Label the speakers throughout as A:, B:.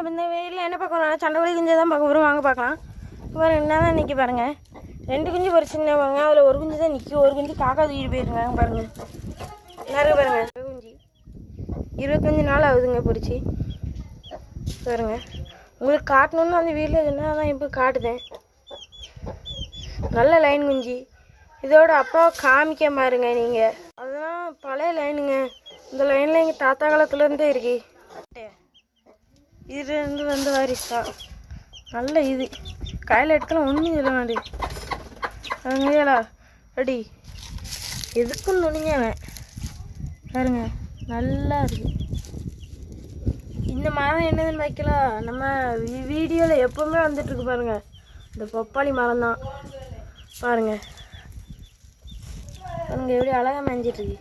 A: நம்ம இந்த வெயிலில் என்ன பார்க்கணும், சண்டைக்கோழி குஞ்சு தான் பார்க்க போகிறோம். வாங்க பார்க்கலாம். இப்போ என்ன தான் நிற்கி பாருங்கள். 2 குஞ்சு ஒரு சின்ன பாருங்க. அதில் ஒரு குஞ்சு தான் நிற்கி, ஒரு குஞ்சு காக்கா தூக்கிட்டு போயிருக்காங்க பாருங்கள். நிறைய பாருங்கள். குஞ்சு 25 நாள் ஆகுதுங்க பொறிச்சு பாருங்க. உங்களுக்கு காட்டணுன்னு அந்த வீட்டில் என்ன தான் இப்போ காட்டுதேன். நல்ல லைன் குஞ்சு. இதோட அப்பாவை காமிக்க பாருங்க நீங்கள். அதெல்லாம் பழைய லைனுங்க. இந்த லைனில் எங்கள் தாத்தா காலத்துலேருந்தே இருக்கு. இதுலேருந்து வந்து வாரிசா நல்ல இது கையில் எடுக்கலாம் ஒன்றும் சொல்ல மாட்டேன். அதுங்களா அடி எதுக்கும் துணிஞ்சவன் பாருங்க. நல்லா இருக்கு. இந்த மரம் என்னதுன்னு வைக்கலாம். நம்ம வீடியோவில் எப்போவுமே வந்துட்டுருக்கு பாருங்க. இந்த பப்பாளி மரம் தான் பாருங்க. பாருங்க எப்படி அழகாக மேய்ஞ்சிட்ருக்கு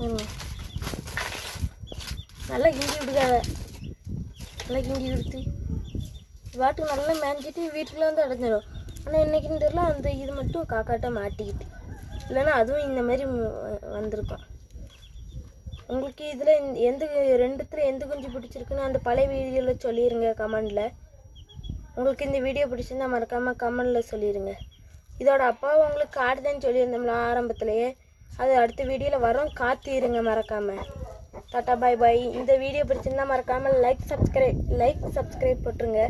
A: பாருங்க. நல்லா கிண்டி விடுக்காத. நல்லா கிண்டி கொடுத்து வாட்டுக்கு நல்லா மேய்ஞ்சிட்டு வீட்டுக்குள்ள வந்து அடைஞ்சிடும். ஆனால் இன்றைக்கின்னு தெரியல அந்த இது மட்டும் காக்காட்ட மாட்டிக்கிட்டு, இல்லைன்னா அதுவும் இந்த மாதிரி வந்திருக்கும். உங்களுக்கு இதில் எந்த 2த்துல எந்த குஞ்சு பிடிச்சிருக்குன்னு அந்த பழைய வீடியோவில் சொல்லிடுங்க கமெண்டில். உங்களுக்கு இந்த வீடியோ பிடிச்சிருந்தா மறக்காமல் கமெண்டில் சொல்லிடுங்க. இதோட அப்பாவை உங்களுக்கு காட்டுதேன்னு சொல்லியிருந்தோம்ல ஆரம்பத்துலேயே, அது அடுத்த வீடியோவில் வரும். காத்திருங்க மறக்காமல். டாட்டா பாய் பாய். இந்த வீடியோ பிடிச்சிருந்தா மறக்காமல் லைக் சப்ஸ்கிரைப் போட்டுருங்க.